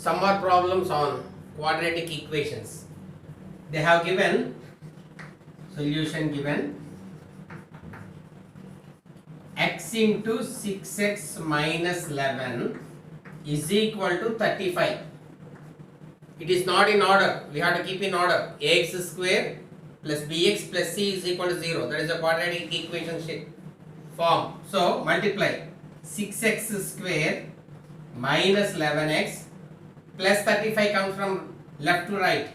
some more problems on quadratic equations. They have given solution given x into 6x minus 11 is equal to 35. It is not in order. We have to keep in order. Ax square plus bx plus c is equal to 0. That is a quadratic equation form. So multiply 6x square minus 11x plus 35 comes from left to right.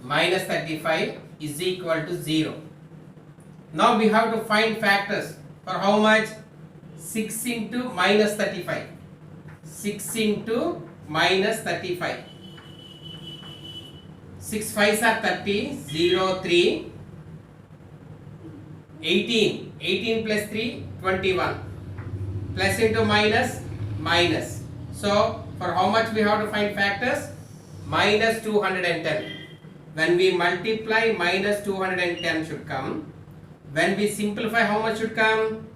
Minus 35 is equal to 0. Now we have to find factors for how much? 6 into minus 35. 6 into minus 35. 6 5s are 30, 0, 3, 18. 18 plus 3, 21. Plus into minus, minus. So, for how much we have to find factors? Minus 210. When we multiply, minus 210 should come. When we simplify, how much should come?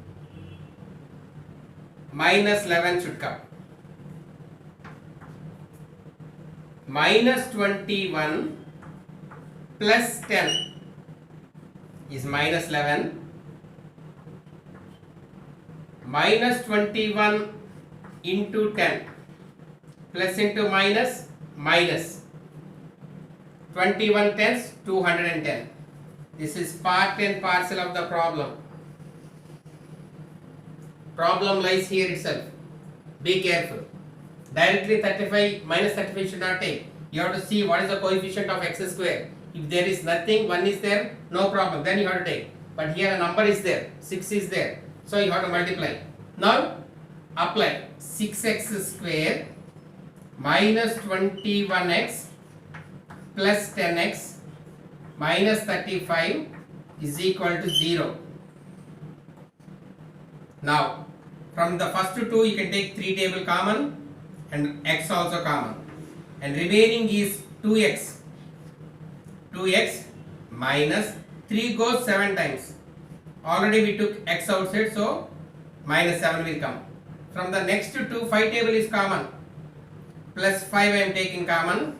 Minus 11 should come. Minus 21 plus 10 is minus 11. Minus 21 into 10 plus into minus, minus 21 tens 210. This is part and parcel of the problem. Problem lies here itself. Be careful. Directly 35 minus 35 should not take. You have to see what is the coefficient of x square. If there is nothing, 1 is there, no problem, then you have to take. But here a number is there, 6 is there, so you have to multiply. Now apply 6x square minus 21x plus 10x minus 35 is equal to 0. Now from the first two you can take 3 table common and x also common, and remaining is 2x. 2x minus 3 goes 7 times. Already we took x outside, so minus 7 will come. From the next two, 5 table is common. Plus 5 I am taking common.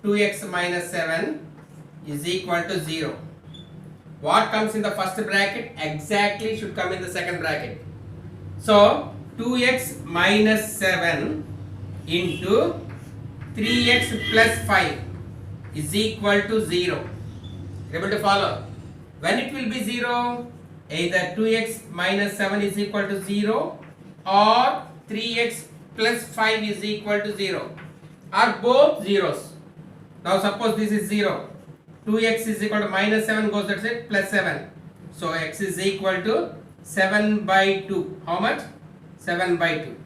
2x minus 7 is equal to 0. What comes in the first bracket exactly should come in the second bracket. So 2x minus 7 into 3x plus 5 is equal to 0. Able to follow? When it will be 0, either 2x minus 7 is equal to 0 or 3x plus 5 is equal to 0, are both zeros. Now suppose this is 0. 2x is equal to minus 7 goes, that's it, plus 7. So x is equal to 7 by 2. How much? 7 by 2.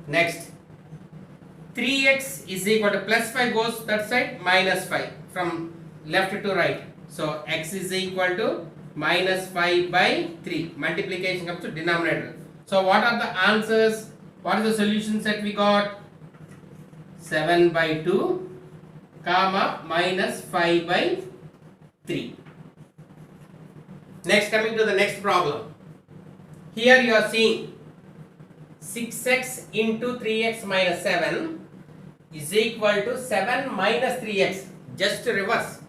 Next. 3x is equal to plus 5 goes that side, minus 5 from left to right. So x is equal to minus 5 by 3. Multiplication comes to denominator. So what are the answers? What is the solution set we got? 7 by 2 comma minus 5 by 3. Next, coming to the next problem. Here you are seeing 6x into 3x minus 7 is equal to 7 minus 3x, just reverse.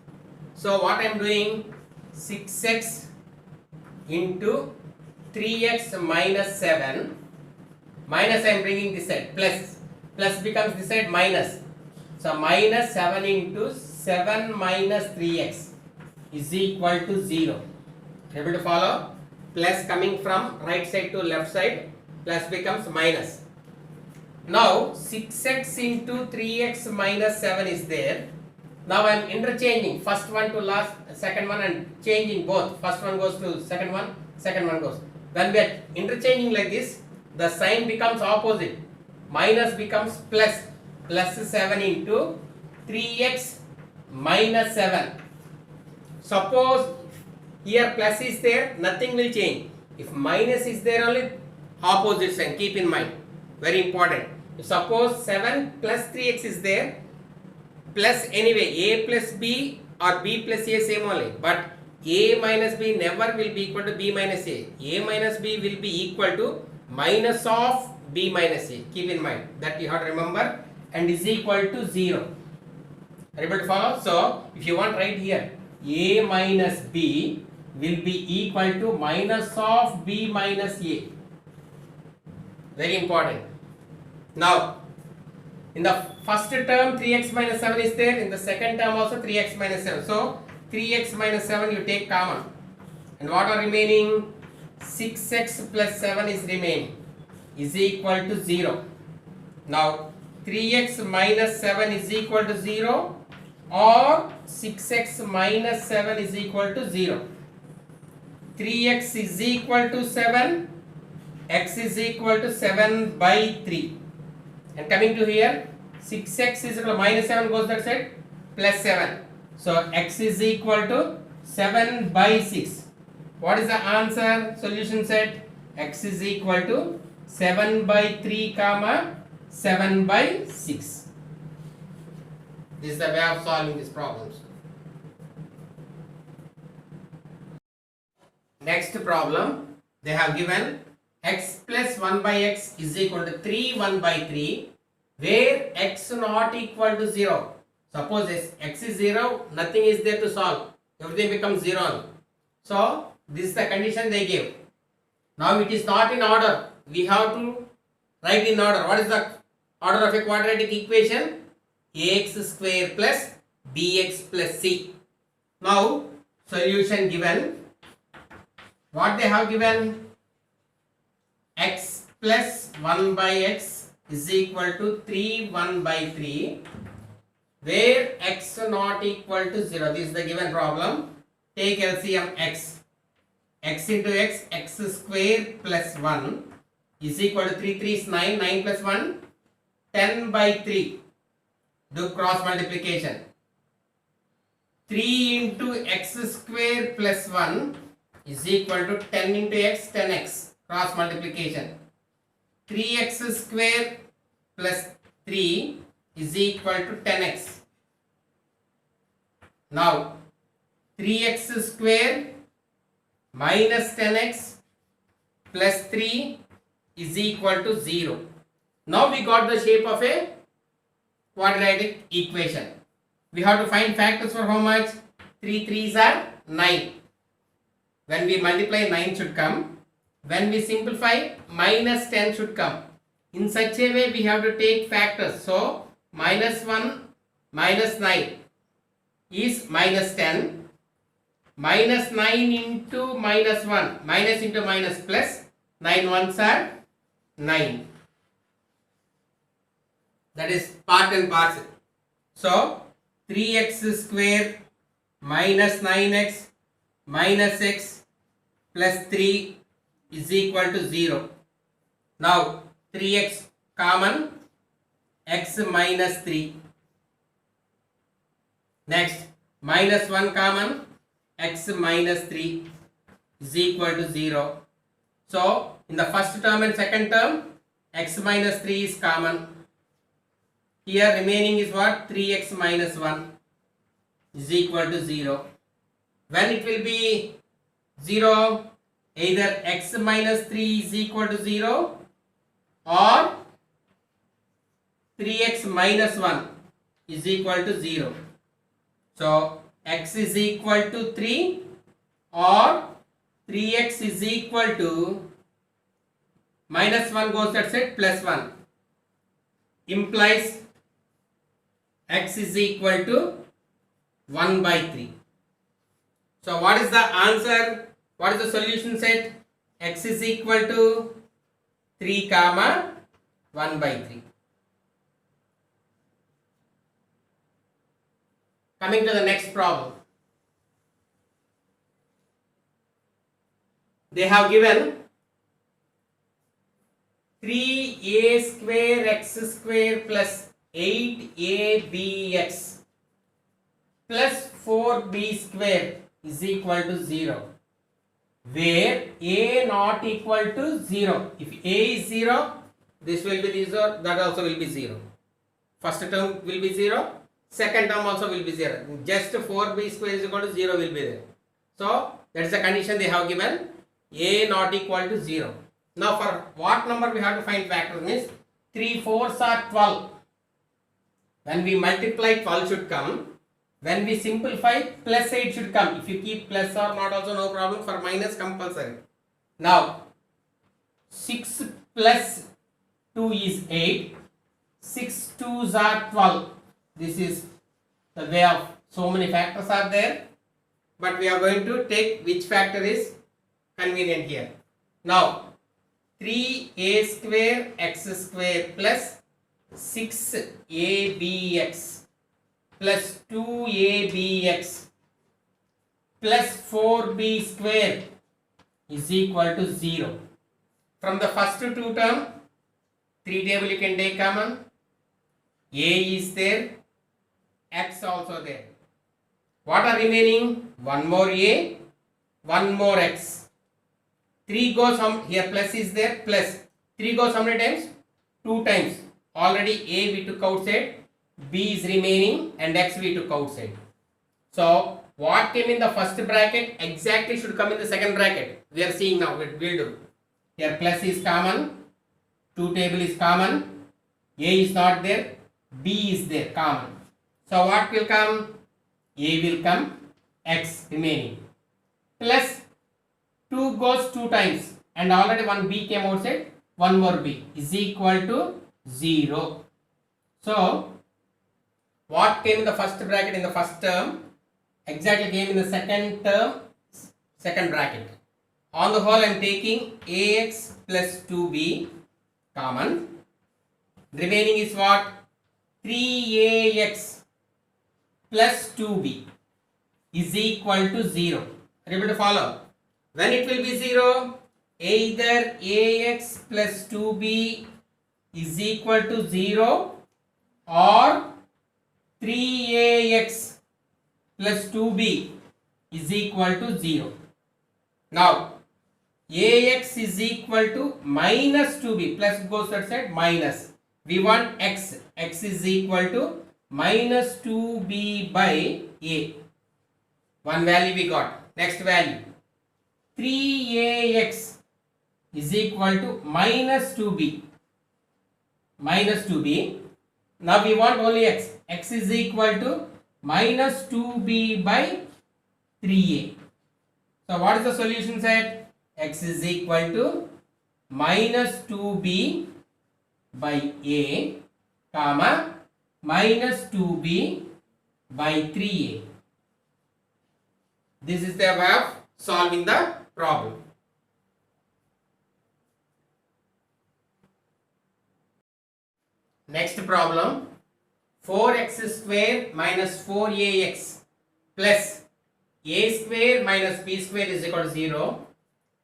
So what I am doing, 6x into 3x minus 7, minus I am bringing this side, plus becomes this side minus. So minus 7 into 7 minus 3x is equal to 0. Able to follow? Plus coming from right side to left side, plus becomes minus. Now 6x into 3x minus 7 is there. Now I am interchanging first one to last, second one, and changing both. First one goes to second one goes. When we are interchanging like this, the sign becomes opposite. Minus becomes plus. Plus 7 into 3x minus 7. Suppose here plus is there, nothing will change. If minus is there, only opposite sign, keep in mind. Very important. If suppose 7 plus 3x is there, plus anyway a plus b or b plus a same only, but a minus b never will be equal to b minus a. A minus b will be equal to minus of b minus a. Keep in mind that you have to remember. and is equal to 0. Are you able to follow? So if you want, write here a minus b will be equal to minus of b minus a. Very important. Now in the first term 3x minus 7 is there, in the second term also 3x minus 7. So 3x minus 7 you take common, and what are remaining? 6x plus 7 is remaining, is equal to 0. Now 3x minus 7 is equal to 0 or 6x minus 7 is equal to 0. 3x is equal to 7, x is equal to 7 by 3. And coming to here, 6x is equal to minus 7 goes that side, plus 7. So x is equal to 7 by 6. What is the answer? Solution set x is equal to 7 by 3 comma 7 by 6. This is the way of solving these problems. Next problem, they have given x plus 1 by x is equal to 3 1 by 3 where x not equal to 0. Suppose x is 0, nothing is there to solve, everything becomes 0. So this is the condition they give. Now it is not in order, we have to write in order. What is the order of a quadratic equation? Ax square plus bx plus c. Now solution given, what they have given? X plus 1 by x is equal to 3 1 by 3 where x not equal to 0. This is the given problem. Take LCM x. X into x, x square plus 1 is equal to 3 3 is 9, 9 plus 1, 10 by 3. Do cross multiplication. 3 into x square plus 1 is equal to 10 into x, 10x. Cross multiplication. 3x square plus 3 is equal to 10x. Now 3x square minus 10x plus 3 is equal to 0. Now we got the shape of a quadratic equation. We have to find factors for how much? 3 3s are 9. When we multiply, 9 should come. When we simplify, minus 10 should come. In such a way we have to take factors. So minus 1 minus 9 is minus 10. Minus 9 into minus 1, minus into minus plus, 9 ones are 9. That is part and parcel. So 3x square minus 9x minus x plus 3 is equal to 0. Now 3x common, x minus 3. Next minus 1 common, x minus 3 is equal to 0. So in the first term and second term, x minus 3 is common. Here remaining is what? 3x minus 1 is equal to 0. When it will be 0, either x minus 3 is equal to 0 or 3x minus 1 is equal to 0. So x is equal to 3 or 3x is equal to minus 1 goes that side, plus 1 implies x is equal to 1 by 3. So what is the answer? What is the solution set? X is equal to 3 comma 1 by 3. Coming to the next problem. They have given 3a square x square plus 8abx plus 4b square is equal to 0. Where a not equal to 0. If a is 0, this will be 0, that also will be 0. First term will be 0, second term also will be 0. Just 4b square is equal to 0 will be there. So that is the condition they have given, a not equal to 0. Now for what number we have to find factor means 3 4s are 12. When we multiply, 12 should come. When we simplify, plus 8 should come. If you keep plus or not also no problem. For minus compulsory. Now 6 plus 2 is 8. 6 2s are 12. This is the way of, so many factors are there. But we are going to take which factor is convenient here. Now 3a square x square plus 6abx plus 2abx plus 4b square is equal to 0. From the first two term, 3 table you can take common. A is there, x also there. What are remaining? One more a, one more x. 3 goes here, plus is there, plus 3 goes how many times? 2 times. Already a we took outside, b is remaining, and x we took outside. So what came in the first bracket exactly should come in the second bracket. We are seeing now, we'll do. Here plus is common, 2 table is common, a is not there, b is there common. So what will come? A will come, x remaining, plus 2 goes 2 times, and already one b came outside, one more b is equal to 0. So what came in the first bracket in the first term exactly came in the second term, second bracket. On the whole, I am taking ax plus 2b common. Remaining is what? 3ax plus 2b is equal to 0. Are you able to follow? When it will be 0? Either ax plus 2b is equal to 0 or 3ax plus 2b is equal to 0. Now ax is equal to minus 2b, plus goes that side, minus. We want x, x is equal to minus 2b by a. One value we got. Next value 3ax is equal to minus 2b. Minus 2b. Now we want only x. X is equal to minus 2b by 3a. So what is the solution set? X is equal to minus 2b by a, comma, minus 2b by 3a. This is the way of solving the problem. Next problem, 4x square minus 4ax plus a square minus b square is equal to 0,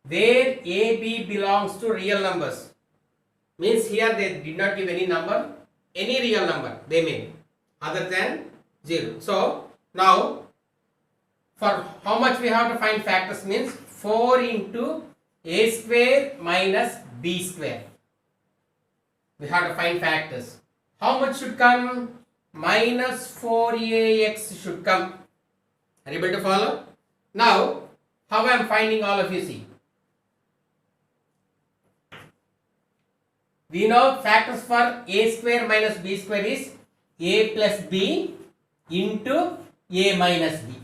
where a, b belongs to real numbers. Means here they did not give any number, any real number they mean other than 0. So now for how much we have to find factors means 4 into a square minus b square. We have to find factors. How much should come? Minus 4ax should come. Are you able to follow? Now, how I am finding, all of you see. We know factors for a square minus b square is a plus b into a minus b.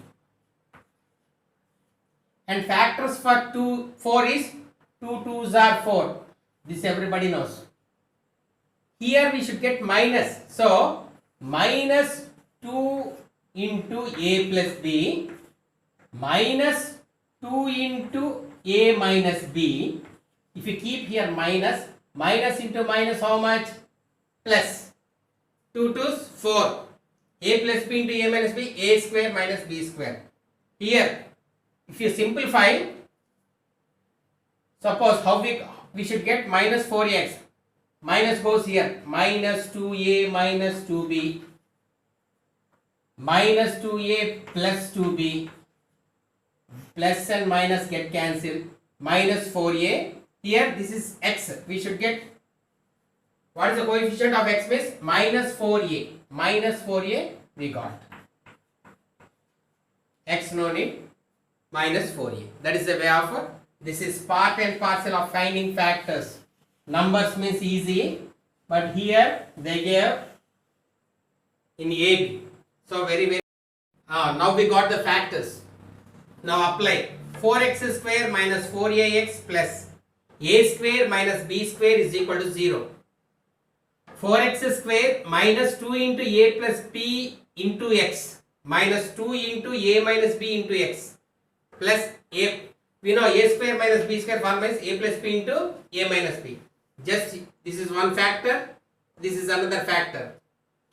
And factors for 4 is 2 2s are 4. This everybody knows. Here we should get minus. So, minus 2 into a plus b minus 2 into a minus b. If you keep here minus, minus into minus how much? Plus. 2 2s 4. A plus b into a minus b, a square minus b square. Here, if you simplify, suppose how we should get minus 4x. Minus goes here, minus 2a minus 2b, minus 2a plus 2b, plus and minus get cancelled, minus 4a. Here this is x. We should get, what is the coefficient of x means? Minus 4a. Minus 4a we got. X no need, minus 4a. That is the way of, this is part and parcel of finding factors. Numbers means easy, but here they gave in AB. So very now we got the factors. Now apply 4x square minus 4ax plus a square minus b square is equal to 0. 4x square minus 2 into a plus b into x minus 2 into a minus b into x plus a. We know a square minus b square formula is a plus b into a minus b. Just this is one factor, this is another factor.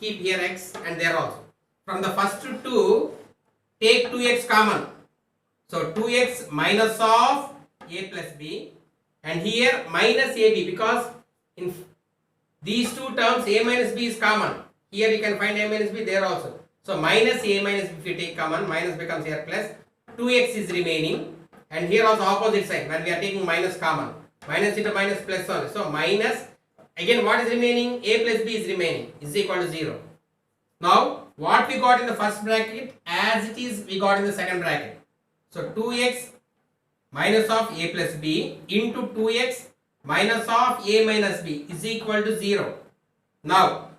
Keep here x and there also. From the first two, take 2x common. So 2x minus of a plus b, and here minus ab, because in these two terms a minus b is common. Here you can find a minus b, there also. So minus a minus b, if you take common, minus becomes here plus 2x is remaining, and here also opposite sign when we are taking minus common. Minus into minus plus only. So minus, again what is remaining? A plus b is remaining, is equal to 0. Now what we got in the first bracket, as it is we got in the second bracket. So 2x minus of a plus b into 2x minus of a minus b is equal to 0. Now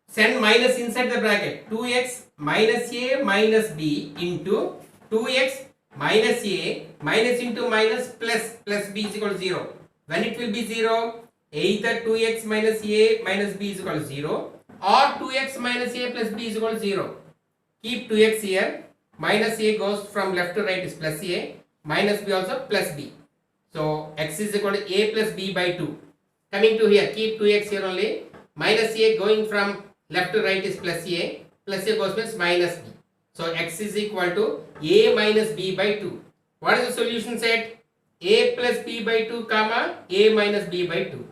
send minus inside the bracket. 2x minus a minus b into 2x minus a minus into minus plus b is equal to 0. When it will be 0? Either 2x minus a minus b is equal to 0 or 2x minus a plus b is equal to 0. Keep 2x here. Minus a goes from left to right is plus a. Minus b also plus b. So x is equal to a plus b by 2. Coming to here, keep 2x here only. Minus a going from left to right is plus a. Plus a goes means minus b. So x is equal to a minus b by 2. What is the solution set? A plus b by 2 comma a minus b by 2.